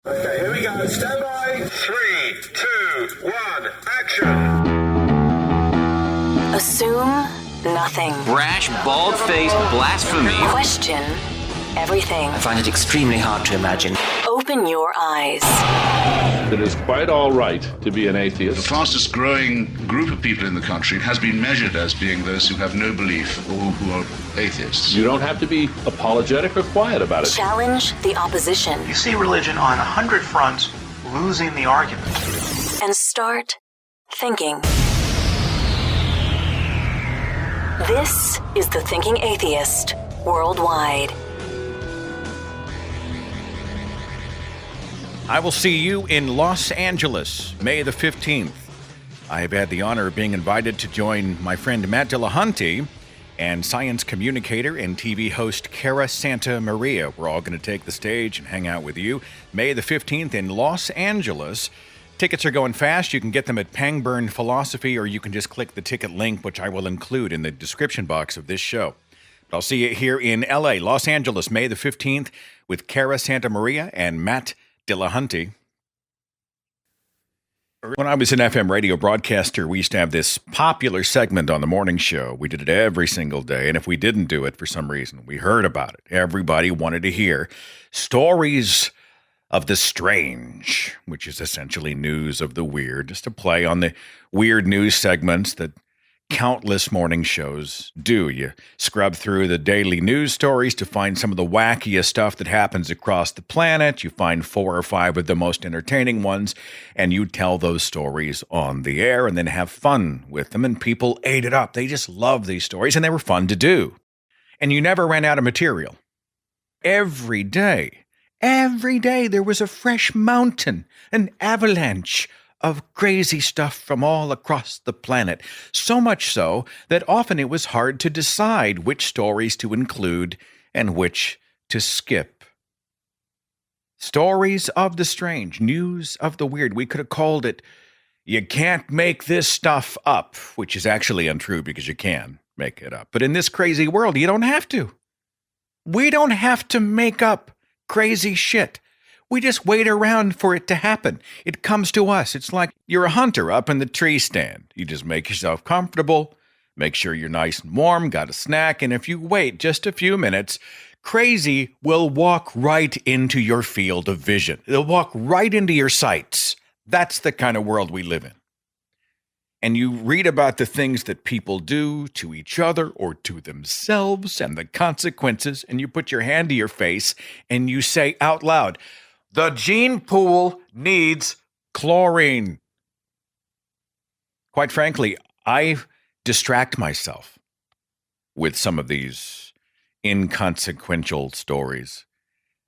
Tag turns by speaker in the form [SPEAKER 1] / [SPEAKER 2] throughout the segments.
[SPEAKER 1] Okay, here we go. Stand by. 3, 2, 1, action.
[SPEAKER 2] Assume nothing.
[SPEAKER 3] Brash, bald-faced blasphemy.
[SPEAKER 2] Question everything.
[SPEAKER 3] I find it extremely hard to imagine.
[SPEAKER 2] Open your eyes.
[SPEAKER 4] It is quite all right to be an atheist.
[SPEAKER 5] The fastest growing group of people in the country has been measured as being those who have no belief or who are atheists.
[SPEAKER 4] You don't have to be apologetic or quiet about it.
[SPEAKER 2] Challenge the opposition.
[SPEAKER 6] You see religion on 100 fronts losing the argument.
[SPEAKER 2] And start thinking. This is The Thinking Atheist Worldwide.
[SPEAKER 7] I will see you in Los Angeles, May the 15th. I have had the honor of being invited to join my friend Matt Dillahunty and science communicator and TV host Cara Santa Maria. We're all going to take the stage and hang out with you May the 15th in Los Angeles. Tickets are going fast. You can get them at Pangburn Philosophy, or you can just click the ticket link, which I will include in the description box of this show. But I'll see you here in LA, Los Angeles, May the 15th with Cara Santa Maria and Matt Dillahunty. When I was an FM radio broadcaster, we used to have this popular segment on the morning show. We did it every single day, and if we didn't do it for some reason, we heard about it. Everybody wanted to hear stories of the strange, which is essentially news of the weird, just a play on the weird news segments that countless morning shows do. You scrub through the daily news stories to find some of the wackiest stuff that happens across the planet. You find 4 or 5 of the most entertaining ones, and you tell those stories on the air and then have fun with them, and people ate it up. They just love these stories, and they were fun to do. And you never ran out of material. Every day there was a fresh mountain, an avalanche of crazy stuff from all across the planet. So much so that often it was hard to decide which stories to include and which to skip. Stories of the strange, news of the weird. We could have called it, "You Can't Make This Stuff Up," which is actually untrue because you can make it up. But in this crazy world, you don't have to. We don't have to make up crazy shit. We just wait around for it to happen. It comes to us. It's like you're a hunter up in the tree stand. You just make yourself comfortable, make sure you're nice and warm, got a snack, and if you wait just a few minutes, crazy will walk right into your field of vision. It'll walk right into your sights. That's the kind of world we live in. And you read about the things that people do to each other or to themselves and the consequences, and you put your hand to your face and you say out loud, "The gene pool needs chlorine." Quite frankly, I distract myself with some of these inconsequential stories.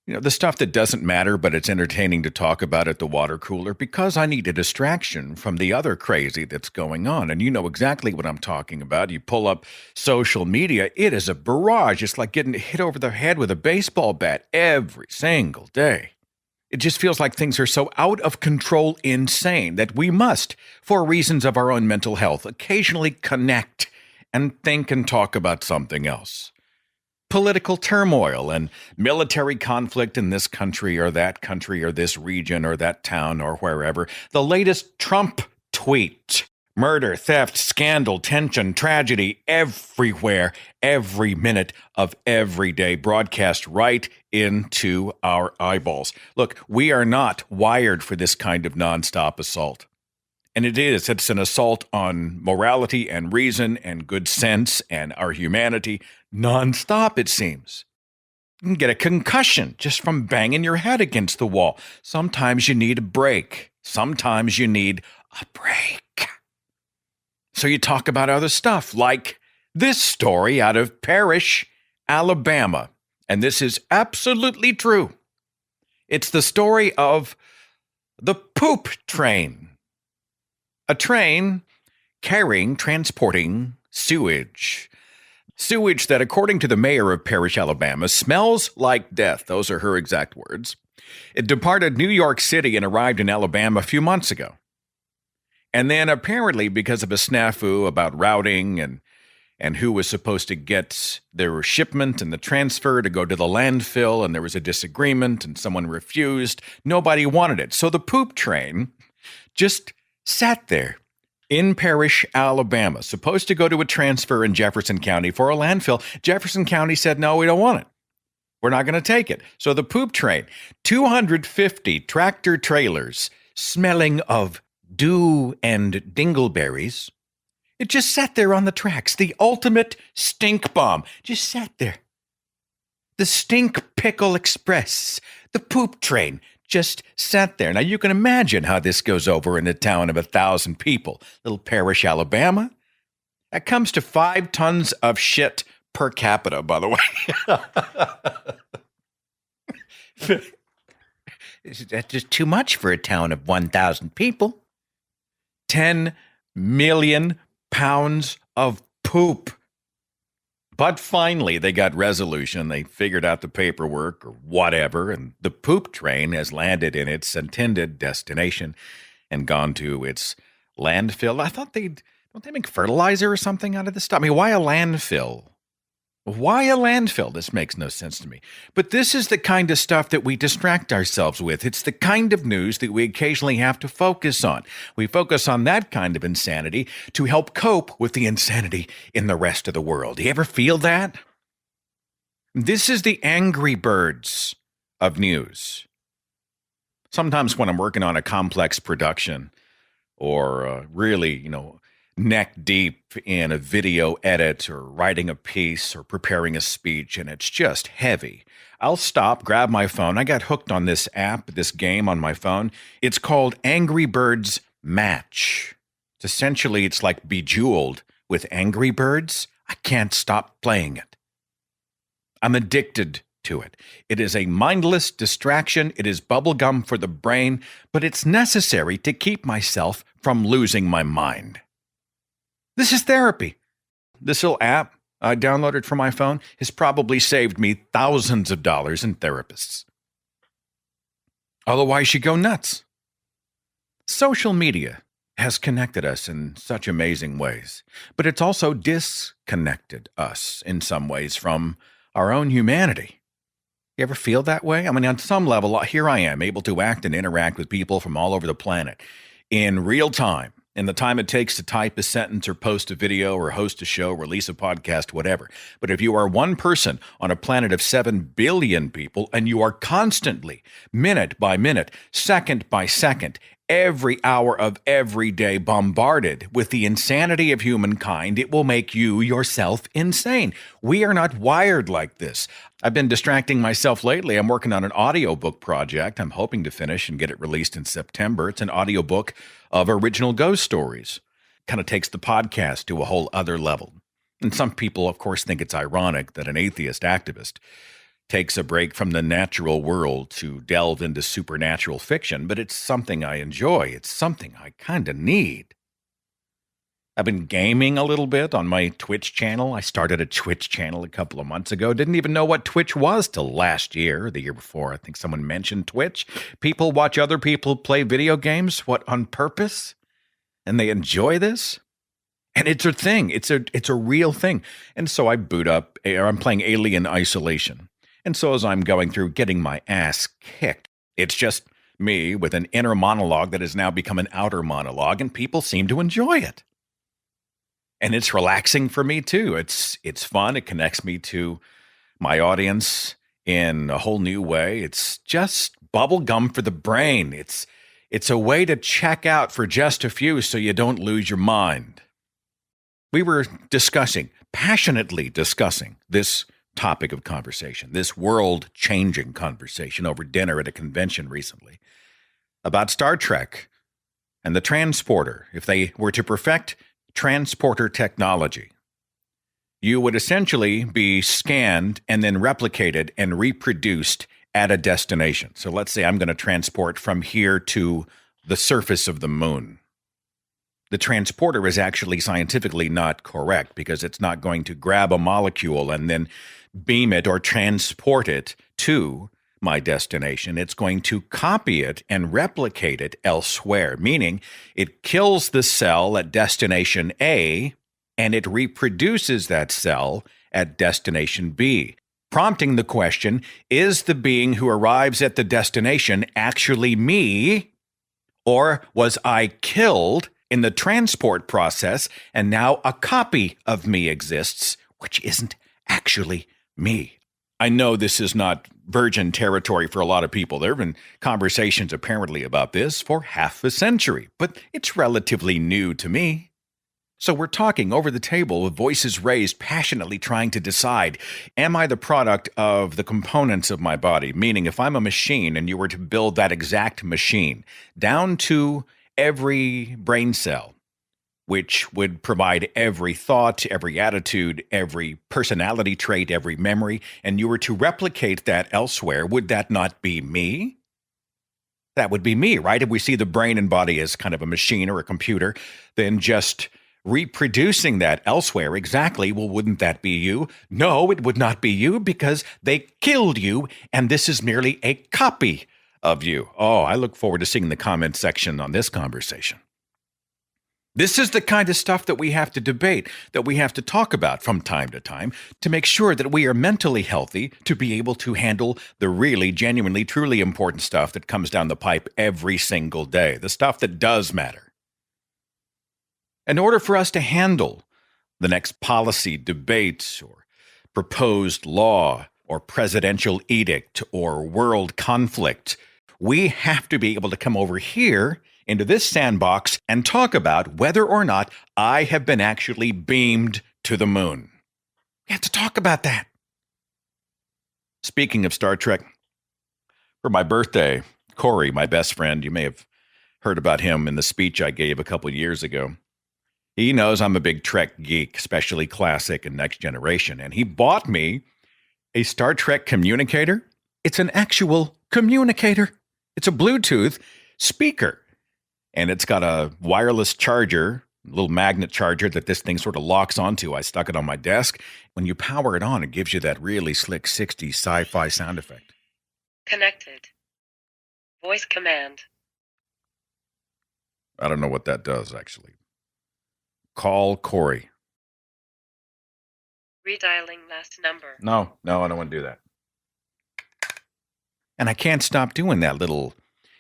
[SPEAKER 7] You know, the stuff that doesn't matter, but it's entertaining to talk about at the water cooler because I need a distraction from the other crazy that's going on. And you know exactly what I'm talking about. You pull up social media, it is a barrage. It's like getting hit over the head with a baseball bat every single day. It just feels like things are so out of control insane that we must, for reasons of our own mental health, occasionally connect and think and talk about something else. Political turmoil and military conflict in this country or this region or that town or wherever. The latest Trump tweet. Murder, theft, scandal, tension, tragedy, everywhere, every minute of every day, broadcast right into our eyeballs. Look, we are not wired for this kind of nonstop assault. And it's an assault on morality and reason and good sense and our humanity nonstop, it seems. You can get a concussion just from banging your head against the wall. Sometimes you need a break. Sometimes you need a break. So you talk about other stuff, like this story out of Parrish, Alabama. And this is absolutely true. It's the story of the poop train. A train transporting sewage. Sewage that, according to the mayor of Parrish, Alabama, smells like death. Those are her exact words. It departed New York City and arrived in Alabama a few months ago. And then apparently because of a snafu about routing and and who was supposed to get their shipment and the transfer to go to the landfill, and there was a disagreement and someone refused. Nobody wanted it. So the poop train just sat there in Parrish, Alabama, supposed to go to a transfer in Jefferson County for a landfill. Jefferson County said, no, we don't want it. We're not going to take it. So the poop train, 250 tractor trailers smelling of dew and dingleberries, it just sat there on the tracks. The ultimate stink bomb just sat there. The Stink Pickle Express, the poop train, just sat there. Now you can imagine how this goes over in a town of 1,000 people. Little Parrish, Alabama. That comes to 5 tons of shit per capita, by the way. That's just too much for a town of 1,000 people. 10 million pounds of poop. But finally, they got resolution. They figured out the paperwork or whatever, and the poop train has landed in its intended destination and gone to its landfill. I thought don't they make fertilizer or something out of this stuff? I mean, why a landfill? Why a landfill? This makes no sense to me. But this is the kind of stuff that we distract ourselves with. It's the kind of news that we occasionally have to focus on. We focus on that kind of insanity to help cope with the insanity in the rest of the world. Do you ever feel that? This is the Angry Birds of news. Sometimes when I'm working on a complex production or really, neck deep in a video edit or writing a piece or preparing a speech, and it's just heavy, I'll stop, grab my phone. I got hooked on this app, this game on my phone. It's called Angry Birds Match. It's like Bejeweled with Angry Birds. I can't stop playing it. I'm addicted to it. It is a mindless distraction. It is bubblegum for the brain, but it's necessary to keep myself from losing my mind. This is therapy. This little app I downloaded for my phone has probably saved me thousands of dollars in therapists. Otherwise, you go nuts. Social media has connected us in such amazing ways, but it's also disconnected us in some ways from our own humanity. You ever feel that way? I mean, on some level, here I am, able to act and interact with people from all over the planet in real time. In the time it takes to type a sentence or post a video or host a show, release a podcast, whatever. But if you are one person on a planet of 7 billion people and you are constantly, minute by minute, second by second, every hour of every day bombarded with the insanity of humankind, it will make you yourself insane. We are not wired like this. I've been distracting myself lately. I'm working on an audiobook project. I'm hoping to finish and get it released in September. It's an audiobook of original ghost stories. Kind of takes the podcast to a whole other level. And some people, of course, think it's ironic that an atheist activist takes a break from the natural world to delve into supernatural fiction, but it's something I enjoy. It's something I kind of need. I've been gaming a little bit on my Twitch channel. I started a Twitch channel a couple of months ago. Didn't even know what Twitch was till last year, the year before. I think someone mentioned Twitch. People watch other people play video games, what, on purpose? And they enjoy this? And it's a thing. It's a real thing. And so I boot up, I'm playing Alien Isolation. And so as I'm going through getting my ass kicked, it's just me with an inner monologue that has now become an outer monologue, and people seem to enjoy it. And it's relaxing for me too. It's fun. It connects me to my audience in a whole new way. It's just bubble gum for the brain. It's a way to check out for just a few so you don't lose your mind. We were passionately discussing this topic of conversation, this world-changing conversation over dinner at a convention recently about Star Trek and the transporter. If they were to perfect transporter technology, you would essentially be scanned and then replicated and reproduced at a destination. So let's say I'm going to transport from here to the surface of the moon. The transporter is actually scientifically not correct because it's not going to grab a molecule and then beam it or transport it to my destination. It's going to copy it and replicate it elsewhere, meaning it kills the cell at destination A and it reproduces that cell at destination B, prompting the question, is the being who arrives at the destination actually me, or was I killed in the transport process and now a copy of me exists, which isn't actually me? I know this is not virgin territory for a lot of people. There have been conversations apparently about this for half a century, but it's relatively new to me. So we're talking over the table with voices raised, passionately trying to decide, am I the product of the components of my body? Meaning, if I'm a machine and you were to build that exact machine down to every brain cell, which would provide every thought, every attitude, every personality trait, every memory, and you were to replicate that elsewhere, would that not be me? That would be me, right? If we see the brain and body as kind of a machine or a computer, then just reproducing that elsewhere exactly, well, wouldn't that be you? No, it would not be you because they killed you, and this is merely a copy of you. Oh, I look forward to seeing the comment section on this conversation. This is the kind of stuff that we have to debate, that we have to talk about from time to time to make sure that we are mentally healthy to be able to handle the really, genuinely, truly important stuff that comes down the pipe every single day, the stuff that does matter. In order for us to handle the next policy debate or proposed law or presidential edict or world conflict, we have to be able to come over here into this sandbox and talk about whether or not I have been actually beamed to the moon. We have to talk about that. Speaking of Star Trek, for my birthday, Corey, my best friend, you may have heard about him in the speech I gave a couple years ago. He knows I'm a big Trek geek, especially classic and Next Generation, and he bought me a Star Trek communicator. It's an actual communicator. It's a Bluetooth speaker. And it's got a wireless charger, a little magnet charger that this thing sort of locks onto. I stuck it on my desk. When you power it on, it gives you that really slick 60s sci-fi sound effect.
[SPEAKER 8] Connected. Voice command.
[SPEAKER 7] I don't know what that does, actually. Call Corey.
[SPEAKER 8] Redialing last number.
[SPEAKER 7] No, I don't want to do that. And I can't stop doing that little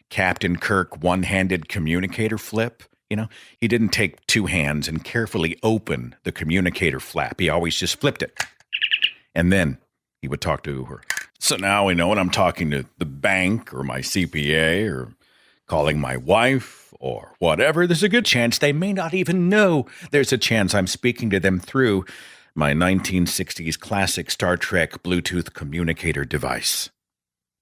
[SPEAKER 7] Captain Kirk one-handed communicator flip. You know, he didn't take two hands and carefully open the communicator flap. He always just flipped it. And then he would talk to her. So now we know when I'm talking to the bank or my CPA or calling my wife or whatever, there's a good chance they may not even know there's a chance I'm speaking to them through my 1960s classic Star Trek Bluetooth communicator device.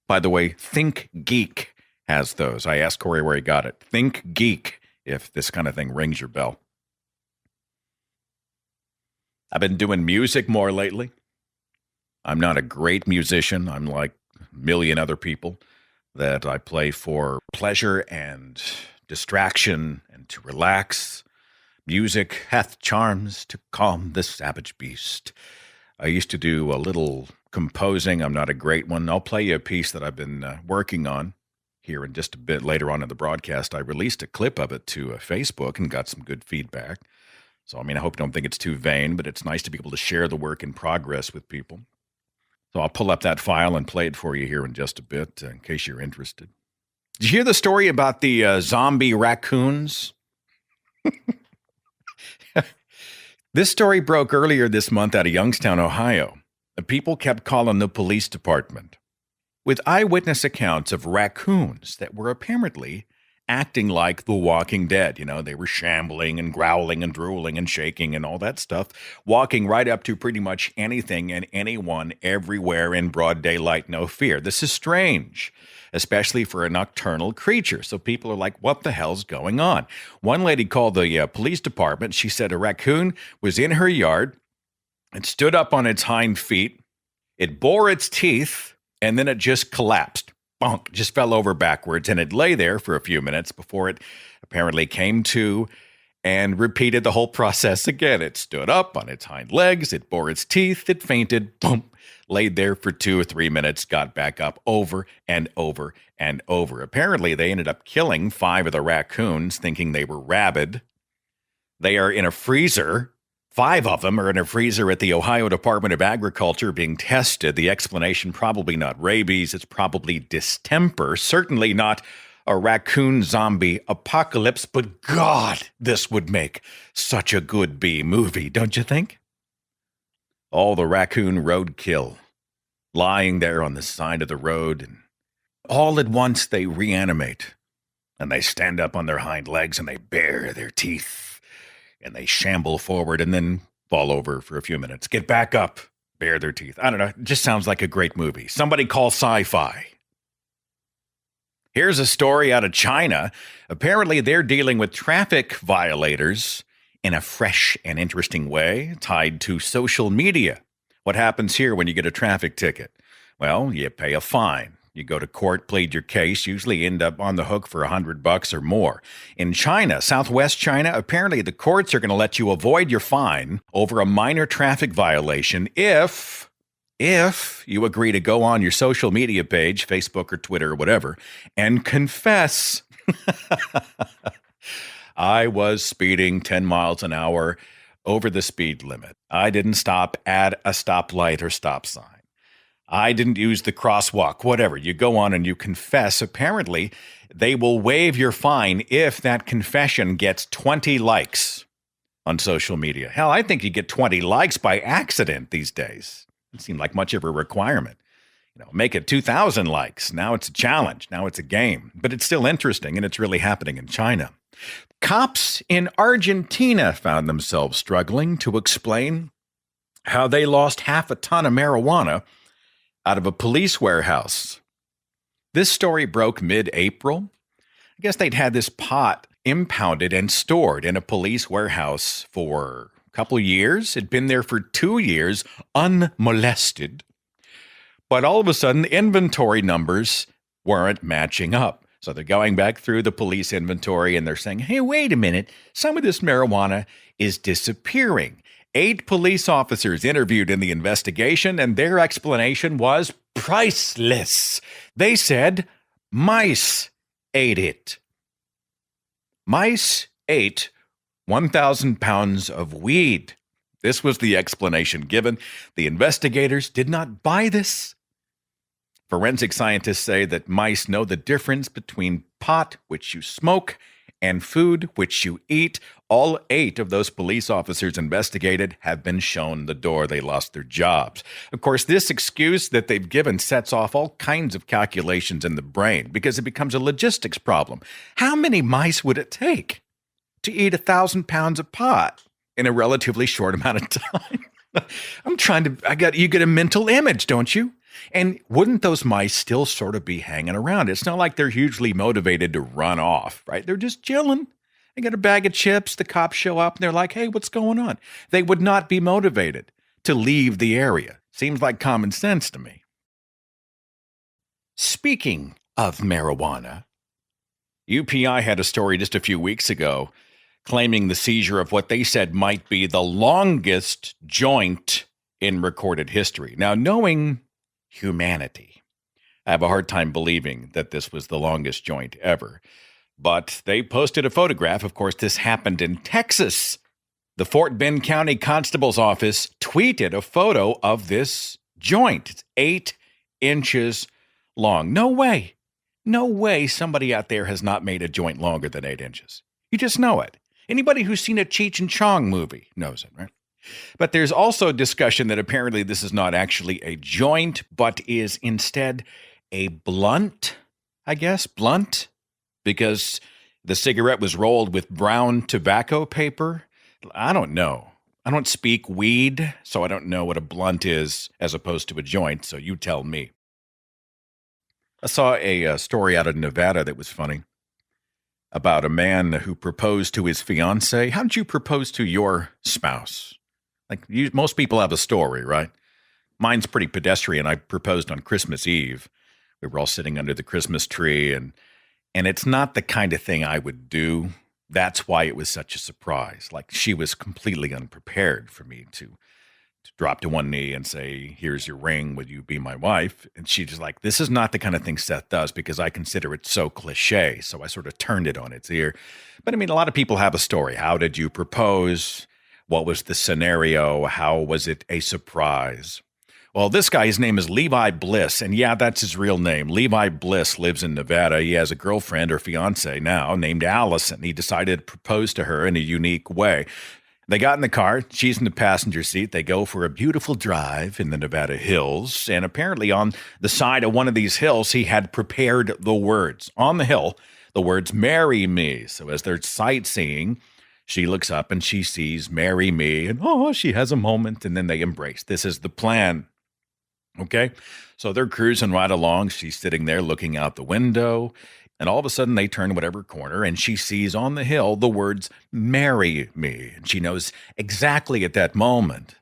[SPEAKER 7] By the way, Think Geek has those. I asked Corey where he got it. Think Geek, if this kind of thing rings your bell. I've been doing music more lately. I'm not a great musician. I'm like a million other people that I play for pleasure and distraction and to relax. Music hath charms to calm the savage beast. I used to do a little composing. I'm not a great one. I'll play you a piece that I've been working on here in just a bit later on in the broadcast. I released a clip of it to Facebook and got some good feedback. So, I hope you don't think it's too vain, but it's nice to be able to share the work in progress with people. So I'll pull up that file and play it for you here in just a bit in case you're interested. Did you hear the story about the zombie raccoons? This story broke earlier this month out of Youngstown, Ohio. The people kept calling the police department with eyewitness accounts of raccoons that were apparently acting like the Walking Dead. You know, they were shambling and growling and drooling and shaking and all that stuff, walking right up to pretty much anything and anyone everywhere in broad daylight, no fear. This is strange, especially for a nocturnal creature. So people are like, what the hell's going on? One lady called the police department. She said a raccoon was in her yard. It stood up on its hind feet. It bore its teeth. And then it just collapsed, bonk, just fell over backwards, and it lay there for a few minutes before it apparently came to and repeated the whole process again. It stood up on its hind legs, it bore its teeth, it fainted, boom, laid there for 2 or 3 minutes, got back up over and over and over. Apparently, they ended up killing 5 of the raccoons, thinking they were rabid. They are in a freezer 5 of them are in a freezer at the Ohio Department of Agriculture being tested. The explanation, probably not rabies. It's probably distemper. Certainly not a raccoon zombie apocalypse. But God, this would make such a good B movie, don't you think? All the raccoon roadkill lying there on the side of the road, and all at once they reanimate. And they stand up on their hind legs and they bare their teeth. And they shamble forward and then fall over for a few minutes. Get back up, bare their teeth. I don't know. It just sounds like a great movie. Somebody call sci-fi. Here's a story out of China. Apparently, they're dealing with traffic violators in a fresh and interesting way tied to social media. What happens here when you get a traffic ticket? Well, you pay a fine. You go to court, plead your case, usually end up on the hook for $100 or more. In China, Southwest China, apparently the courts are going to let you avoid your fine over a minor traffic violation if you agree to go on your social media page, Facebook or Twitter or whatever, and confess. I was speeding 10 miles an hour over the speed limit. I didn't stop at a stoplight or stop sign. I didn't use the crosswalk, whatever. You go on and you confess. Apparently, they will waive your fine if that confession gets 20 likes on social media. Hell, I think you get 20 likes by accident these days. It seemed like much of a requirement. Make it 2,000 likes. Now it's a challenge. Now it's a game. But it's still interesting, and it's really happening in China. Cops in Argentina found themselves struggling to explain how they lost half a ton of marijuana out of a police warehouse. This story broke mid-April. I guess they'd had this pot impounded and stored in a police warehouse for a couple of years. It'd been there for 2 years, unmolested. But all of a sudden, the inventory numbers weren't matching up. So they're going back through the police inventory and they're saying, hey, wait a minute, some of this marijuana is disappearing. 8 police officers interviewed in the investigation, and their explanation was priceless. They said mice ate it. Mice ate 1,000 pounds of weed. This was the explanation given. The investigators did not buy this. Forensic scientists say that mice know the difference between pot, which you smoke, and food, which you eat. All 8 of those police officers investigated have been shown the door. They lost their jobs. Of course, this excuse that they've given sets off all kinds of calculations in the brain because it becomes a logistics problem. How many mice would it take to eat 1,000 pounds of pot in a relatively short amount of time? You get a mental image, don't you? And wouldn't those mice still sort of be hanging around? It's not like they're hugely motivated to run off, right? They're just chilling. They got a bag of chips. The cops show up and they're like, hey, what's going on? They would not be motivated to leave the area. Seems like common sense to me. Speaking of marijuana, UPI had a story just a few weeks ago claiming the seizure of what they said might be the longest joint in recorded history. Now, knowing humanity, I have a hard time believing that this was the longest joint ever. But they posted a photograph. Of course, this happened in Texas. The Fort Bend County Constable's Office tweeted a photo of this joint. It's 8 inches long. No way somebody out there has not made a joint longer than 8 inches. You just know it. Anybody who's seen a Cheech and Chong movie knows it, right? But there's also discussion that apparently this is not actually a joint, but is instead a blunt, I guess, because the cigarette was rolled with brown tobacco paper. I don't know. I don't speak weed, so I don't know what a blunt is as opposed to a joint, so you tell me. I saw a story out of Nevada that was funny about a man who proposed to his fiancée. How did you propose to your spouse? Most people have a story, right? Mine's pretty pedestrian. I proposed on Christmas Eve. We were all sitting under the Christmas tree, and it's not the kind of thing I would do. That's why it was such a surprise. She was completely unprepared for me to drop to one knee and say, here's your ring, would you be my wife? And she just this is not the kind of thing Seth does because I consider it so cliche. So I sort of turned it on its ear. But I mean, a lot of people have a story. How did you propose? What was the scenario? How was it a surprise? Well, this guy, his name is Levi Bliss, and yeah, that's his real name. Levi Bliss lives in Nevada. He has a girlfriend or fiance now named Allison. He decided to propose to her in a unique way. They got in the car. She's in the passenger seat. They go for a beautiful drive in the Nevada hills, and apparently on the side of one of these hills, he had prepared the words. On the hill, the words, "Marry me." So as they're sightseeing, she looks up and she sees "Marry me," and she has a moment, and then they embrace. This is the plan. Okay, so they're cruising right along. She's sitting there looking out the window, and all of a sudden they turn whatever corner, and she sees on the hill the words, "Marry me." And she knows exactly at that moment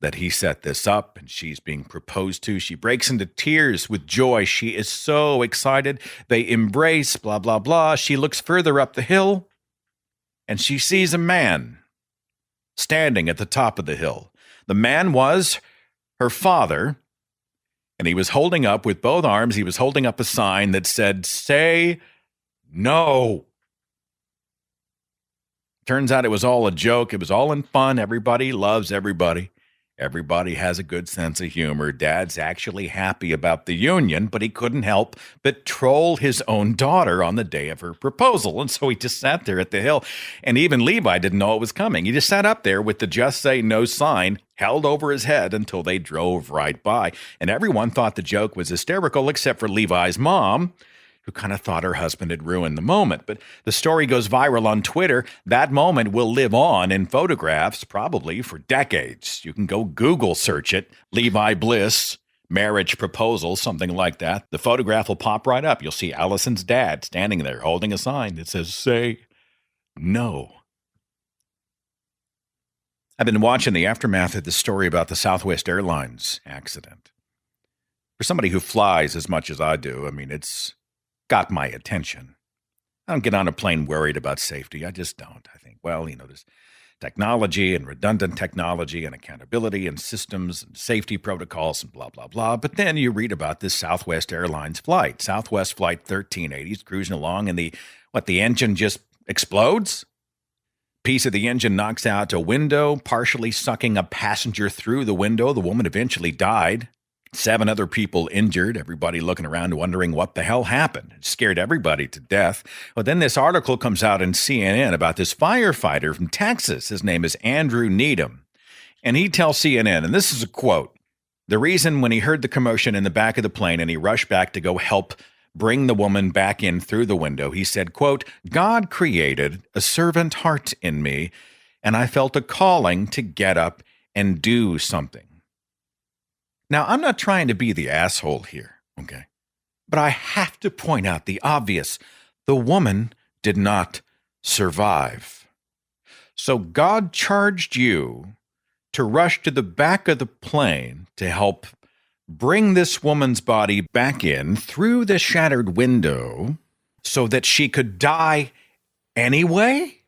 [SPEAKER 7] that he set this up and she's being proposed to. She breaks into tears with joy. She is so excited. They embrace, blah, blah, blah. She looks further up the hill, and she sees a man standing at the top of the hill. The man was her father, and he was holding up with both arms, he was holding up a sign that said, "Say no." Turns out it was all a joke. It was all in fun. Everybody loves everybody. Everybody has a good sense of humor. Dad's actually happy about the union, but he couldn't help but troll his own daughter on the day of her proposal. And so he just sat there at the hill. And even Levi didn't know it was coming. He just sat up there with the "Just Say No" sign held over his head until they drove right by. And everyone thought the joke was hysterical, except for Levi's mom, who kind of thought her husband had ruined the moment. But the story goes viral on Twitter. That moment will live on in photographs probably for decades. You can go Google search it, Levi Bliss, marriage proposal, something like that. The photograph will pop right up. You'll see Allison's dad standing there holding a sign that says, "Say no." I've been watching the aftermath of the story about the Southwest Airlines accident. For somebody who flies as much as I do, I mean, it's got my attention. I don't get on a plane worried about safety. I just don't. I think, well, there's technology and redundant technology and accountability and systems and safety protocols and blah, blah, blah. But then you read about this Southwest Airlines flight, Southwest Flight 1380, cruising along, and the engine just explodes? Piece of the engine knocks out a window, partially sucking a passenger through the window. The woman eventually died. 7 other people injured, everybody looking around wondering what the hell happened. It scared everybody to death. Well, then this article comes out in CNN about this firefighter from Texas. His name is Andrew Needham. And he tells CNN, and this is a quote, the reason when he heard the commotion in the back of the plane and he rushed back to go help bring the woman back in through the window, he said, quote, "God created a servant heart in me, and I felt a calling to get up and do something." Now, I'm not trying to be the asshole here, okay? But I have to point out the obvious. The woman did not survive. So God charged you to rush to the back of the plane to help bring this woman's body back in through the shattered window so that she could die anyway?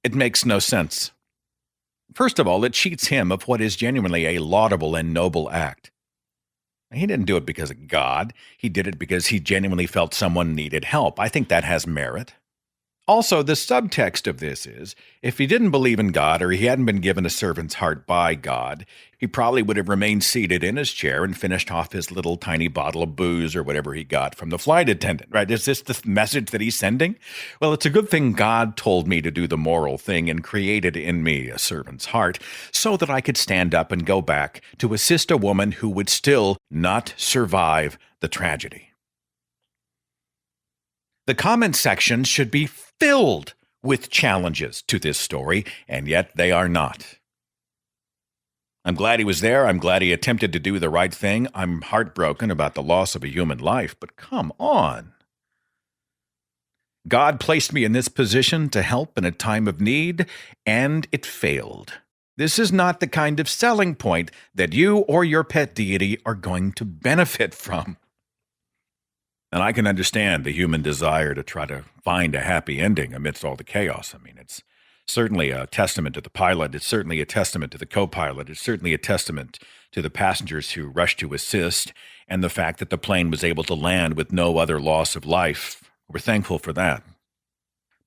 [SPEAKER 7] It makes no sense. First of all, it cheats him of what is genuinely a laudable and noble act. He didn't do it because of God. He did it because he genuinely felt someone needed help. I think that has merit. Also, the subtext of this is, if he didn't believe in God or he hadn't been given a servant's heart by God, he probably would have remained seated in his chair and finished off his little tiny bottle of booze or whatever he got from the flight attendant, right? Is this the message that he's sending? Well, it's a good thing God told me to do the moral thing and created in me a servant's heart so that I could stand up and go back to assist a woman who would still not survive the tragedy. The comment section should be filled with challenges to this story, and yet they are not. I'm glad he was there. I'm glad he attempted to do the right thing. I'm heartbroken about the loss of a human life, but come on. God placed me in this position to help in a time of need, and it failed. This is not the kind of selling point that you or your pet deity are going to benefit from. And I can understand the human desire to try to find a happy ending amidst all the chaos. I mean, it's certainly a testament to the pilot. It's certainly a testament to the co-pilot. It's certainly a testament to the passengers who rushed to assist and the fact that the plane was able to land with no other loss of life. We're thankful for that.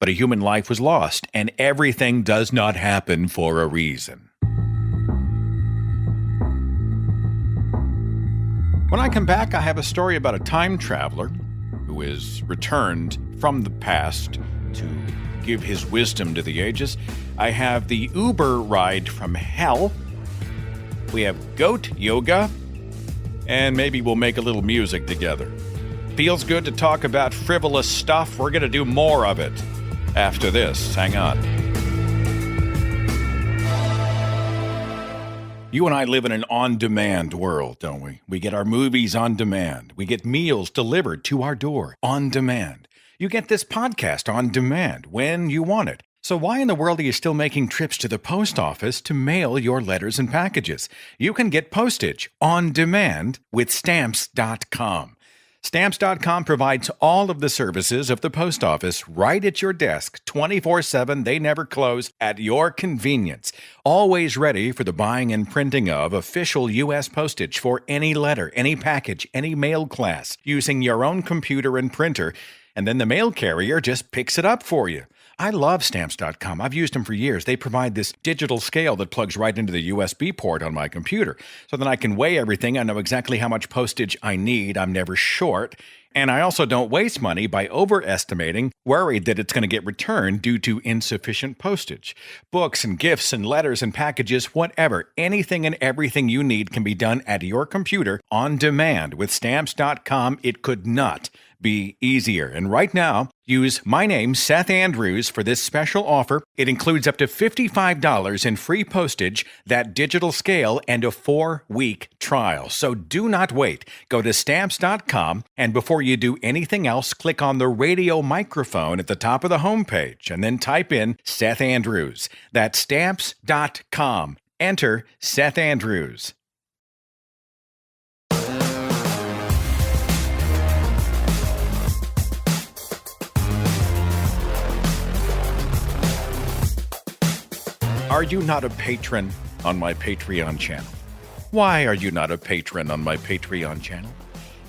[SPEAKER 7] but a human life was lost, and everything does not happen for a reason. When I come back, I have a story about a time traveler who is returned from the past to give his wisdom to the ages. I have the Uber ride from hell. We have goat yoga, and maybe we'll make a little music together. Feels good to talk about frivolous stuff. We're going to do more of it after this. Hang on. You and I live in an on-demand world, don't we? We get our movies on demand. We get meals delivered to our door on demand. You get this podcast on demand when you want it. So why in the world are you still making trips to the post office to mail your letters and packages? You can get postage on demand with Stamps.com. Stamps.com provides all of the services of the post office right at your desk, 24/7. They never close, at your convenience. Always ready for the buying and printing of official U.S. postage for any letter, any package, any mail class, using your own computer and printer, and then the mail carrier just picks it up for you. I love Stamps.com. I've used them for years. They provide this digital scale that plugs right into the USB port on my computer. So then I can weigh everything. I know exactly how much postage I need. I'm never short. And I also don't waste money by overestimating, worried that it's going to get returned due to insufficient postage. Books and gifts and letters and packages, whatever. Anything and everything you need can be done at your computer on demand. With Stamps.com, it could not be easier. And right now, use my name, Seth Andrews, for this special offer. It includes up to $55 in free postage, that digital scale, and a 4-week trial. So do not wait. Go to Stamps.com, and before you do anything else, click on the radio microphone at the top of the homepage, and then type in Seth Andrews. That's Stamps.com. Enter Seth Andrews. Are you not a patron on my Patreon channel? Why are you not a patron on my Patreon channel?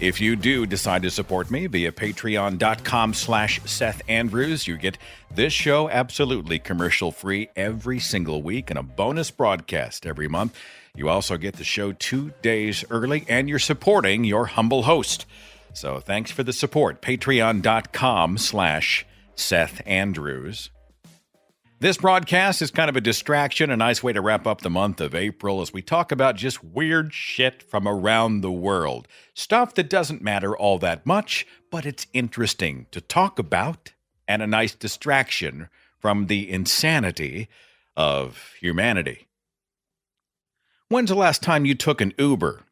[SPEAKER 7] If you do decide to support me via patreon.com/Seth Andrews, you get this show absolutely commercial-free every single week and a bonus broadcast every month. You also get the show 2 days early, and you're supporting your humble host. So thanks for the support. Patreon.com/Seth Andrews. This broadcast is kind of a distraction, a nice way to wrap up the month of April as we talk about just weird shit from around the world. Stuff that doesn't matter all that much, but it's interesting to talk about and a nice distraction from the insanity of humanity. When's the last time you took an Uber?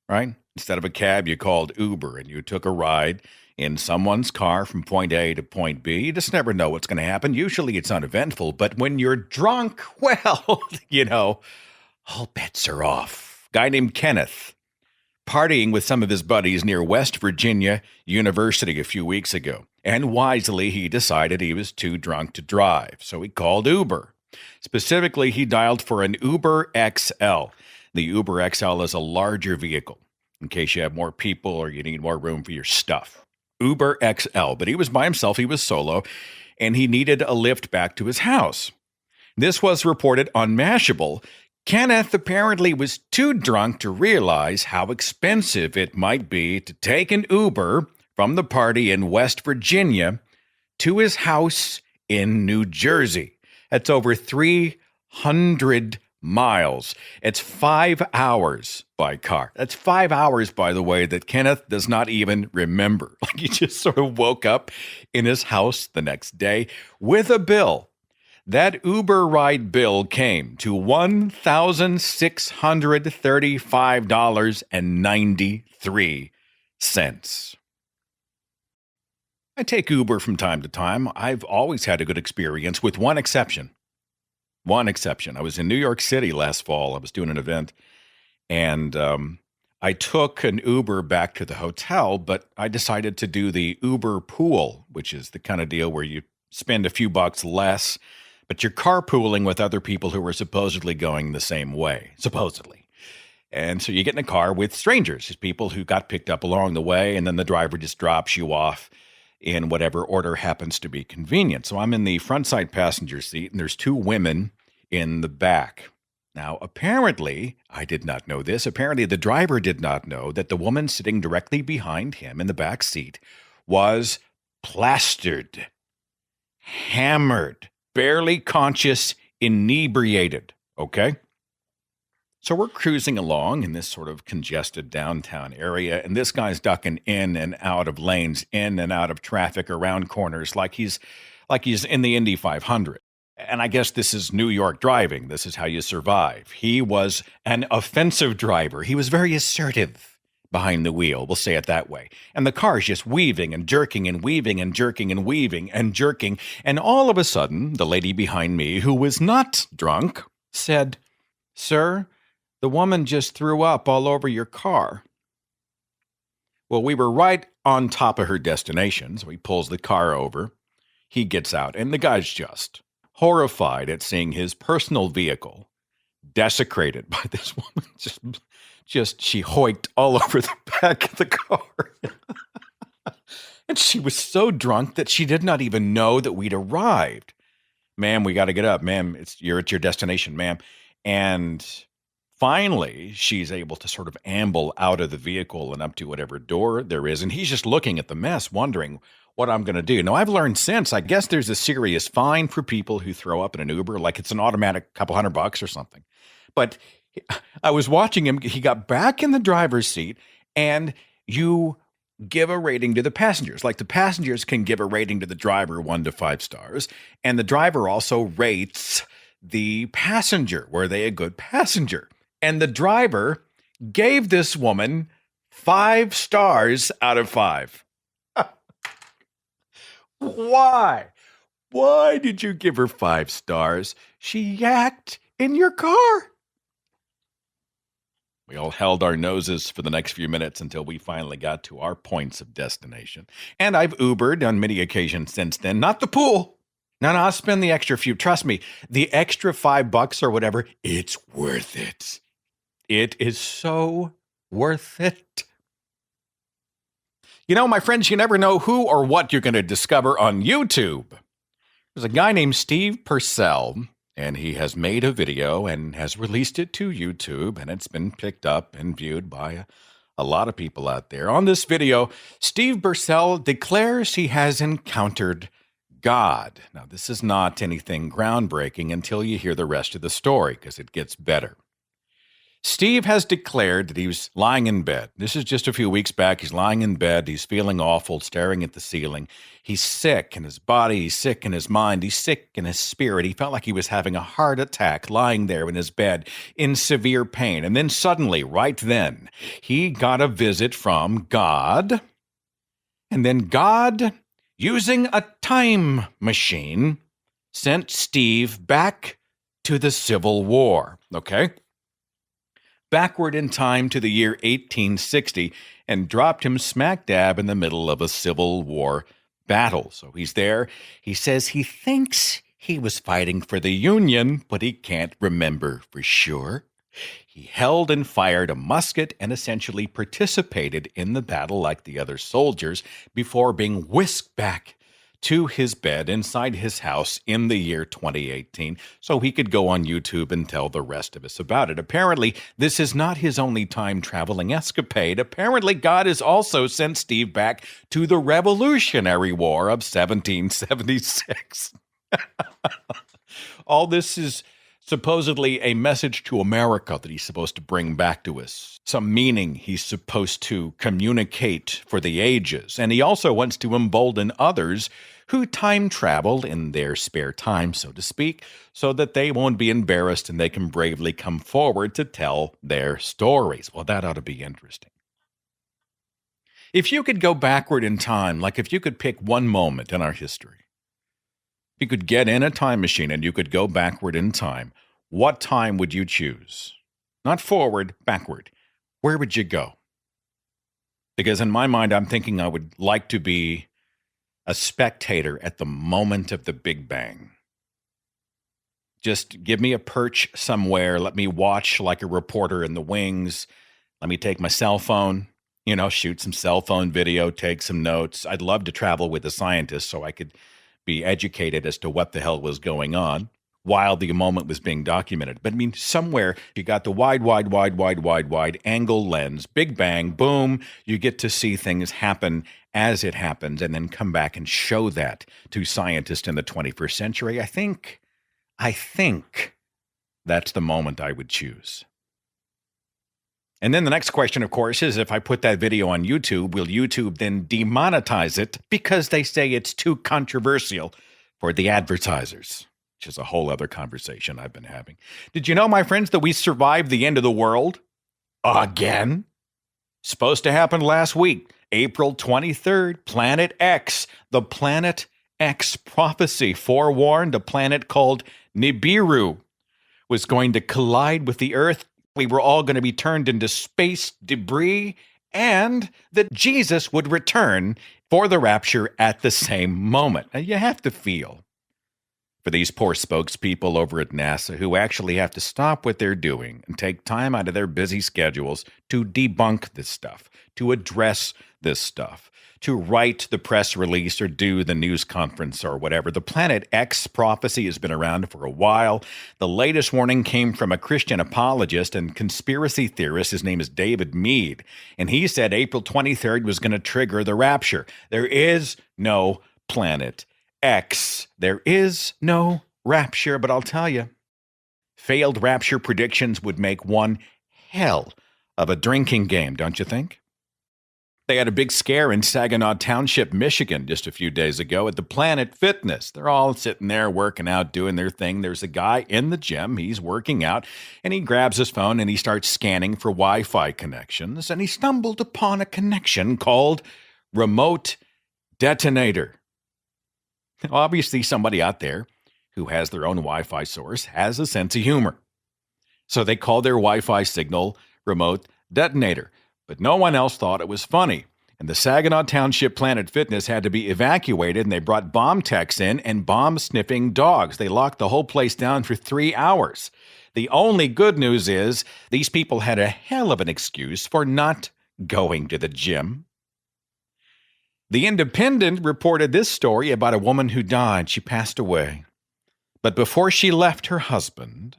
[SPEAKER 7] Right? Instead of a cab, you called Uber and you took a ride in someone's car from point A to point B. You just never know what's going to happen. Usually it's uneventful, but when you're drunk, well, all bets are off. Guy named Kenneth, partying with some of his buddies near West Virginia University a few weeks ago. And wisely, he decided he was too drunk to drive, so he called Uber. Specifically, he dialed for an Uber XL. The Uber XL is a larger vehicle, in case you have more people or you need more room for your stuff. Uber XL, but he was by himself, he was solo, and he needed a lift back to his house. This was reported on Mashable. Kenneth apparently was too drunk to realize how expensive it might be to take an Uber from the party in West Virginia to his house in New Jersey. That's over 300 miles. It's 5 hours by car. That's 5 hours, by the way, that Kenneth does not even remember. Like he just sort of woke up in his house the next day with a bill. That Uber ride bill came to $1,635.93. I take Uber from time to time. I've always had a good experience with one exception. One exception. I was in New York City last fall. I was doing an event, and I took an Uber back to the hotel, but I decided to do the Uber pool, which is the kind of deal where you spend a few bucks less, but you're carpooling with other people who are supposedly going the same way, supposedly. And so you get in a car with strangers, just people who got picked up along the way, and then the driver just drops you off in whatever order happens to be convenient. So I'm in the front side passenger seat, and there's two women in the back. Now, apparently, I did not know this. Apparently, the driver did not know that the woman sitting directly behind him in the back seat was plastered, hammered, barely conscious, inebriated. Okay? So we're cruising along in this sort of congested downtown area, and this guy's ducking in and out of lanes, in and out of traffic, around corners, like he's in the Indy 500. And I guess this is New York driving. This is how you survive. He was an offensive driver. He was very assertive behind the wheel. We'll say it that way. And the car's just weaving and jerking and weaving and jerking and weaving and jerking. And all of a sudden, the lady behind me, who was not drunk, said, "Sir, the woman just threw up all over your car." Well, we were right on top of her destination, so he pulls the car over. He gets out, and the guy's just horrified at seeing his personal vehicle desecrated by this woman. Just she hoiked all over the back of the car. And she was so drunk that she did not even know that we'd arrived. "Ma'am, we got to get up. Ma'am, you're at your destination, ma'am." And finally, she's able to sort of amble out of the vehicle and up to whatever door there is. And he's just looking at the mess, wondering what I'm going to do. Now, I've learned since, I guess there's a serious fine for people who throw up in an Uber, like it's an automatic couple $100 or something. But I was watching him. He got back in the driver's seat, and you give a rating to the passengers. Like the passengers can give a rating to the driver 1 to 5 stars, and the driver also rates the passenger. Were they a good passenger? And the driver gave this woman 5 stars out of 5. Why? Why did you give her 5 stars? She yacked in your car. We all held our noses for the next few minutes until we finally got to our points of destination. And I've Ubered on many occasions since then. Not the pool. No, I'll spend the extra few. Trust me, the extra $5 or whatever, it's worth it. It is so worth it. You know, my friends, you never know who or what you're going to discover on YouTube. There's a guy named Steve Purcell, and he has made a video and has released it to YouTube, and it's been picked up and viewed by a lot of people out there. On this video, Steve Purcell declares he has encountered God. Now, this is not anything groundbreaking until you hear the rest of the story, because it gets better. Steve has declared that he was lying in bed. This is just a few weeks back. He's lying in bed. He's feeling awful, staring at the ceiling. He's sick in his body. He's sick in his mind. He's sick in his spirit. He felt like he was having a heart attack lying there in his bed in severe pain. And then suddenly, right then, he got a visit from God. And then God, using a time machine, sent Steve back to the Civil War. Okay? Backward in time to the year 1860, and dropped him smack dab in the middle of a Civil War battle. So he's there. He says he thinks he was fighting for the Union, but he can't remember for sure. He held and fired a musket and essentially participated in the battle like the other soldiers before being whisked back to his bed inside his house in the year 2018 so he could go on YouTube and tell the rest of us about it. Apparently, this is not his only time-traveling escapade. Apparently, God has also sent Steve back to the Revolutionary War of 1776. All this is supposedly a message to America that he's supposed to bring back to us, some meaning he's supposed to communicate for the ages. And he also wants to embolden others who time traveled in their spare time, so to speak, so that they won't be embarrassed and they can bravely come forward to tell their stories. Well, that ought to be interesting. If you could go backward in time, like if you could pick one moment in our history, you could get in a time machine and you could go backward in time, what time would you choose? Not forward, backward. Where would you go? Because in my mind, I'm thinking I would like to be a spectator at the moment of the Big Bang. Just give me a perch somewhere. Let me watch like a reporter in the wings. Let me take my cell phone, shoot some cell phone video, take some notes. I'd love to travel with a scientist so I could be educated as to what the hell was going on while the moment was being documented. But I mean, somewhere you got the wide angle lens, big bang, boom, you get to see things happen as it happens and then come back and show that to scientists in the 21st century. I think that's the moment I would choose. And then the next question, of course, is if I put that video on YouTube, will YouTube then demonetize it because they say it's too controversial for the advertisers? Which is a whole other conversation I've been having. Did you know, my friends, that we survived the end of the world? Again? Supposed to happen last week, April 23rd, Planet X. The Planet X prophecy forewarned a planet called Nibiru was going to collide with the Earth. We were all going to be turned into space debris, and that Jesus would return for the rapture at the same moment. Now, you have to feel for these poor spokespeople over at NASA who actually have to stop what they're doing and take time out of their busy schedules to debunk this stuff, to address this stuff, to write the press release or do the news conference or whatever. The Planet X prophecy has been around for a while. The latest warning came from a Christian apologist and conspiracy theorist. His name is David Mead, and he said April 23rd was going to trigger the rapture. There is no Planet X. There is no rapture, but I'll tell you, failed rapture predictions would make one hell of a drinking game, don't you think? They had a big scare in Saginaw Township, Michigan, just a few days ago at the Planet Fitness. They're all sitting there working out, doing their thing. There's a guy in the gym. He's working out, and he grabs his phone and he starts scanning for Wi-Fi connections, and he stumbled upon a connection called Remote Detonator. Obviously, somebody out there who has their own Wi-Fi source has a sense of humor. So they called their Wi-Fi signal Remote Detonator. But no one else thought it was funny. And the Saginaw Township Planet Fitness had to be evacuated, and they brought bomb techs in and bomb-sniffing dogs. They locked the whole place down for 3 hours. The only good news is these people had a hell of an excuse for not going to the gym. The Independent reported this story about a woman who died. She passed away. But before she left her husband,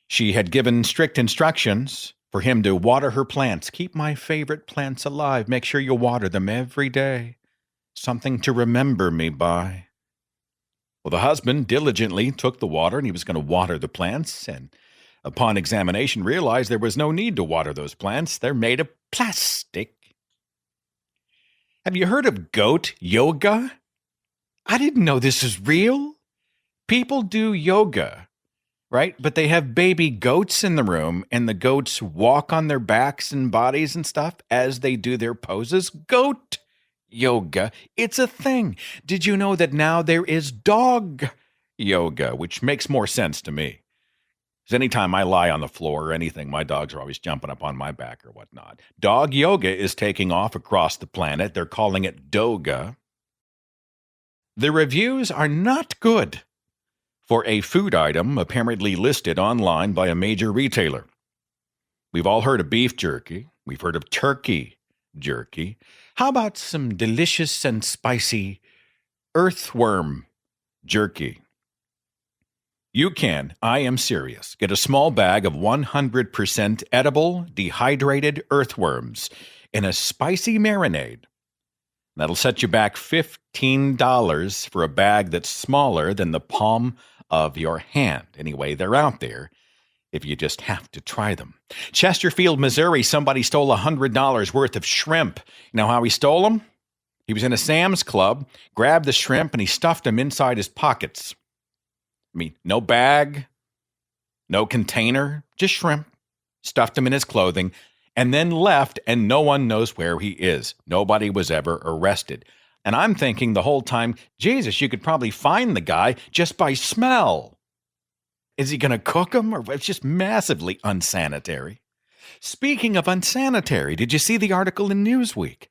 [SPEAKER 7] she had given strict instructions for him to water her plants. Keep my favorite plants alive. Make sure you water them every day. Something to remember me by. Well, the husband diligently took the water, and he was going to water the plants, and upon examination realized there was no need to water those plants. They're made of plastic. Have you heard of goat yoga? I didn't know this is real. People do yoga, right? But they have baby goats in the room, and the goats walk on their backs and bodies and stuff as they do their poses. Goat yoga. It's a thing. Did you know that now there is dog yoga, which makes more sense to me? Because anytime I lie on the floor or anything, my dogs are always jumping up on my back or whatnot. Dog yoga is taking off across the planet. They're calling it doga. The reviews are not good for a food item apparently listed online by a major retailer. We've all heard of beef jerky. We've heard of turkey jerky. How about some delicious and spicy earthworm jerky? You can, I am serious, get a small bag of 100% edible, dehydrated earthworms in a spicy marinade. That'll set you back $15 for a bag that's smaller than the palm of your hand. Anyway, they're out there if you just have to try them. Chesterfield, Missouri, somebody stole $100 worth of shrimp. You know how he stole them? He was in a Sam's Club, grabbed the shrimp, and he stuffed them inside his pockets. I mean, no bag, no container, just shrimp. Stuffed him in his clothing, and then left, and no one knows where he is. Nobody was ever arrested. And I'm thinking the whole time, Jesus, you could probably find the guy just by smell. Is he going to cook him? Or it's just massively unsanitary. Speaking of unsanitary, did you see the article in Newsweek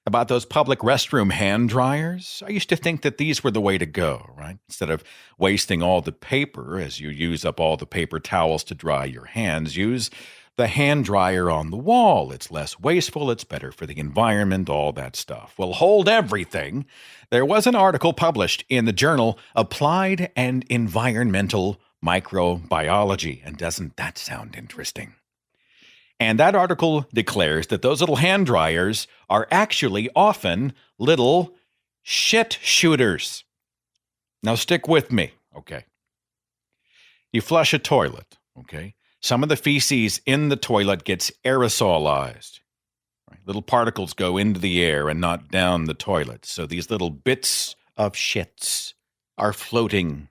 [SPEAKER 7] about those public restroom hand dryers? I used to think that these were the way to go, right? Instead of wasting all the paper as you use up all the paper towels to dry your hands, use the hand dryer on the wall. It's less wasteful, it's better for the environment, all that stuff. Well, hold everything. There was an article published in the journal Applied and Environmental Microbiology. And doesn't that sound interesting? And that article declares that those little hand dryers are actually often little shit shooters. Now stick with me, okay? You flush a toilet, okay? Some of the feces in the toilet gets aerosolized. Right? Little particles go into the air and not down the toilet. So these little bits of shits are floating.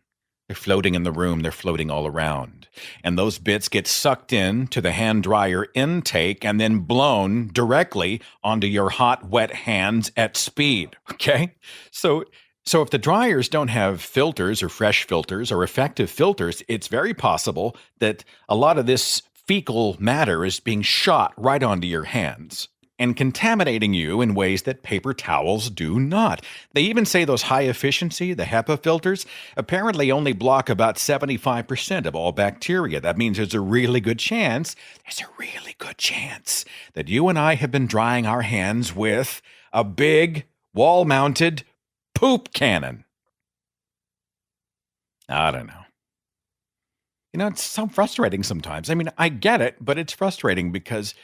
[SPEAKER 7] They're floating in the room. They're floating all around. And those bits get sucked in to the hand dryer intake and then blown directly onto your hot, wet hands at speed, okay? So if the dryers don't have filters or fresh filters or effective filters, it's very possible that a lot of this fecal matter is being shot right onto your hands and contaminating you in ways that paper towels do not. They even say those high efficiency, the HEPA filters, apparently only block about 75% of all bacteria. That means there's a really good chance that you and I have been drying our hands with a big wall-mounted poop cannon. I don't know. You know, it's so frustrating sometimes. I mean, I get it, but it's frustrating because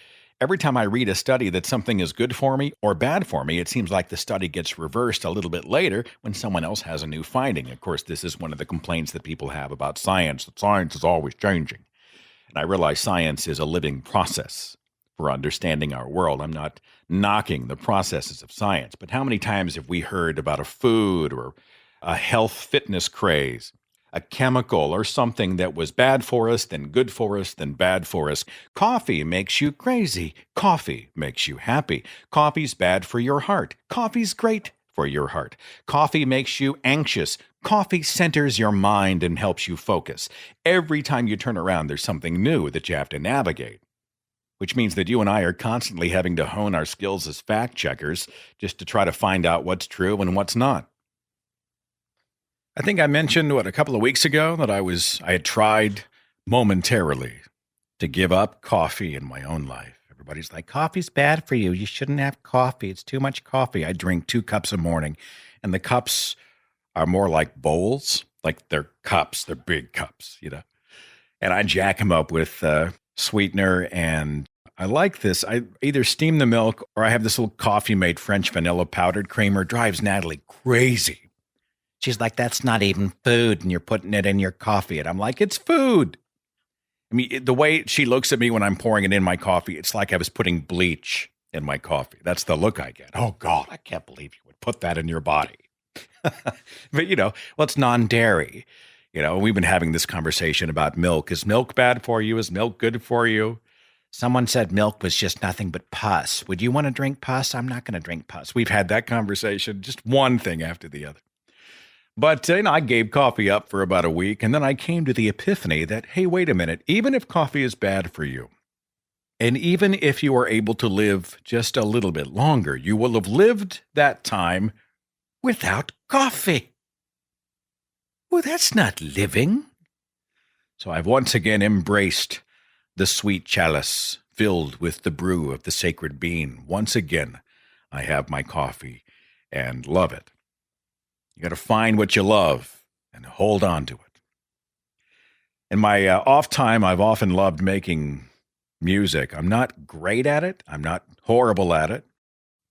[SPEAKER 7] every time I read a study that something is good for me or bad for me, it seems like the study gets reversed a little bit later when someone else has a new finding. Of course, this is one of the complaints that people have about science, that science is always changing. And I realize science is a living process for understanding our world. I'm not knocking the processes of science, but how many times have we heard about a food or a health fitness craze, a chemical or something that was bad for us, then good for us, then bad for us? Coffee makes you crazy. Coffee makes you happy. Coffee's bad for your heart. Coffee's great for your heart. Coffee makes you anxious. Coffee centers your mind and helps you focus. Every time you turn around, there's something new that you have to navigate, which means that you and I are constantly having to hone our skills as fact checkers just to try to find out what's true and what's not. I think I mentioned, a couple of weeks ago that I had tried momentarily to give up coffee in my own life. Everybody's like, coffee's bad for you. You shouldn't have coffee. It's too much coffee. I drink 2 cups a morning, and the cups are more like bowls, like they're cups. They're big cups, you know. And I jack them up with sweetener, and I like this. I either steam the milk or I have this little coffee-made French vanilla powdered creamer. Drives Natalie crazy. She's like, that's not even food, and you're putting it in your coffee. And I'm like, it's food. I mean, the way she looks at me when I'm pouring it in my coffee, it's like I was putting bleach in my coffee. That's the look I get. Oh, God, I can't believe you would put that in your body. But, well, it's non-dairy. We've been having this conversation about milk. Is milk bad for you? Is milk good for you? Someone said milk was just nothing but pus. Would you want to drink pus? I'm not going to drink pus. We've had that conversation, just one thing after the other. But I gave coffee up for about a week, and then I came to the epiphany that, hey, wait a minute, even if coffee is bad for you, and even if you are able to live just a little bit longer, you will have lived that time without coffee. Well, that's not living. So I've once again embraced the sweet chalice filled with the brew of the sacred bean. Once again, I have my coffee and love it. You got to find what you love and hold on to it. In my off time, I've often loved making music. I'm not great at it. I'm not horrible at it.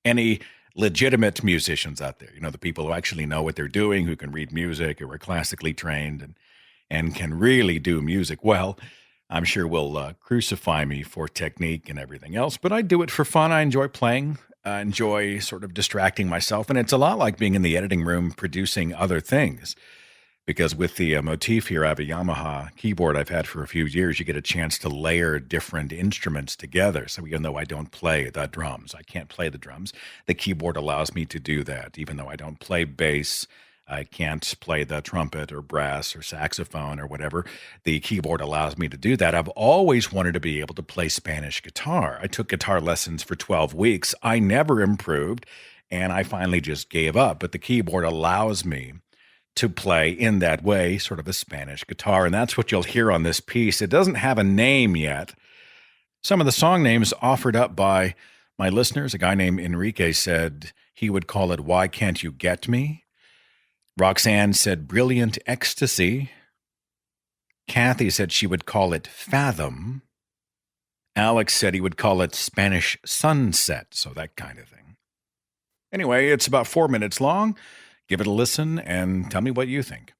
[SPEAKER 7] Any legitimate musicians out there, the people who actually know what they're doing, who can read music, who are classically trained and can really do music well, I'm sure will crucify me for technique and everything else. But I do it for fun. I enjoy playing. I enjoy sort of distracting myself. And it's a lot like being in the editing room producing other things. Because with the motif here, I have a Yamaha keyboard I've had for a few years. You get a chance to layer different instruments together. So even though I don't play the drums, I can't play the drums, the keyboard allows me to do that. Even though I don't play bass, I can't play the trumpet or brass or saxophone or whatever, the keyboard allows me to do that. I've always wanted to be able to play Spanish guitar. I took guitar lessons for 12 weeks. I never improved, and I finally just gave up. But the keyboard allows me to play in that way, sort of a Spanish guitar. And that's what you'll hear on this piece. It doesn't have a name yet, Some of the song names offered up by my listeners, a guy named Enrique said he would call it Why Can't You Get Me? Roxanne said Brilliant Ecstasy. Kathy said she would call it Fathom. Alex said he would call it Spanish Sunset, so that kind of thing. Anyway, it's about 4 minutes long. Give it a listen and tell me what you think.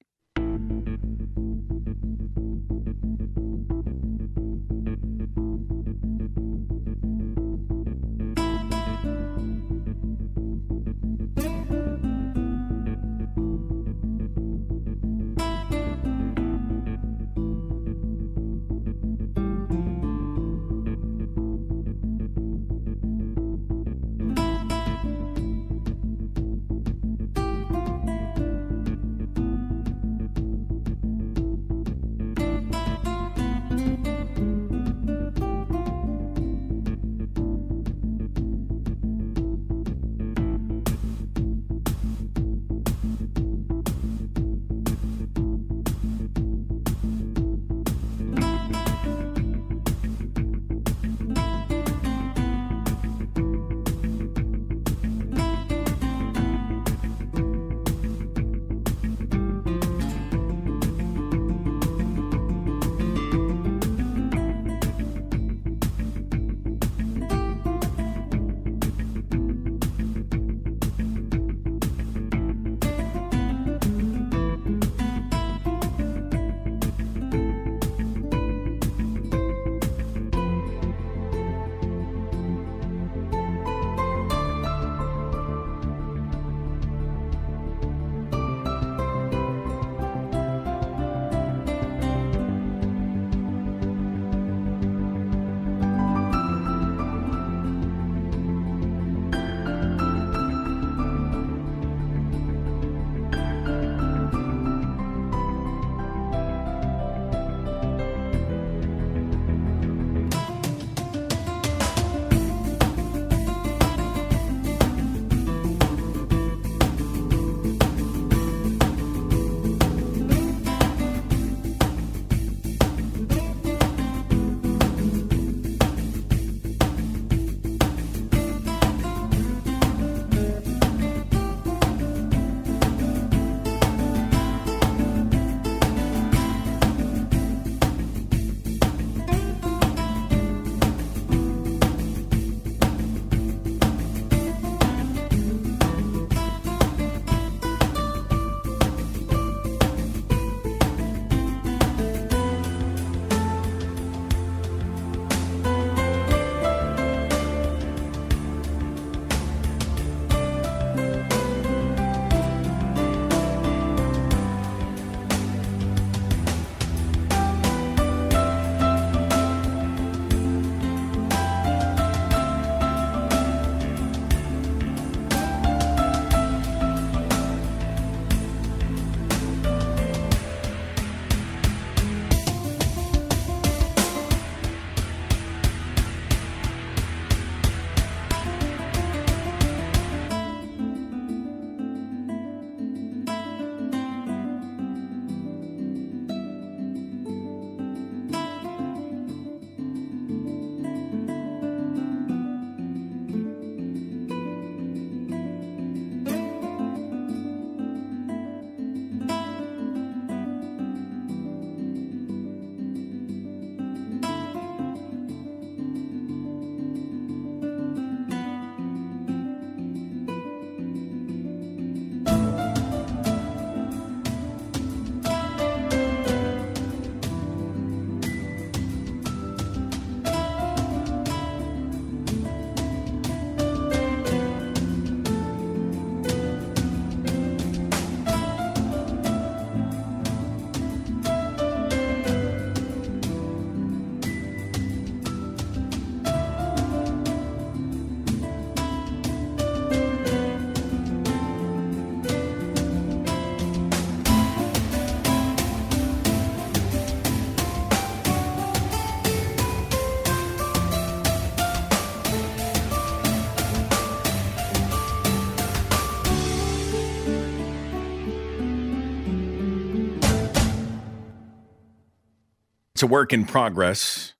[SPEAKER 7] It's a work in progress.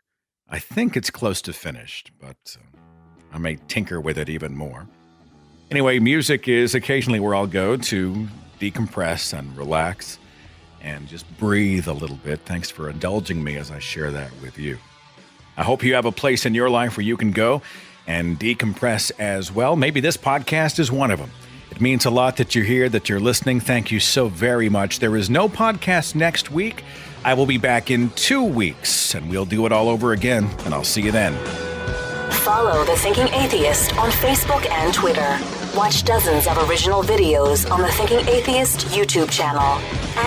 [SPEAKER 7] I think it's close to finished, but I may tinker with it even more. Anyway, music is occasionally where I'll go to decompress and relax and just breathe a little bit. Thanks for indulging me as I share that with you. I hope you have a place in your life where you can go and decompress as well. Maybe this podcast is one of them. It means a lot that you're here, that you're listening. Thank you so very much. There is no podcast next week. I will be back in 2 weeks, and we'll do it all over again, and I'll see you then.
[SPEAKER 2] Follow The Thinking Atheist on Facebook and Twitter. Watch dozens of original videos on the Thinking Atheist YouTube channel.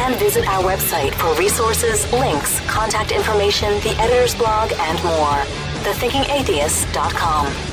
[SPEAKER 2] And visit our website for resources, links, contact information, the editor's blog, and more. thethinkingatheist.com.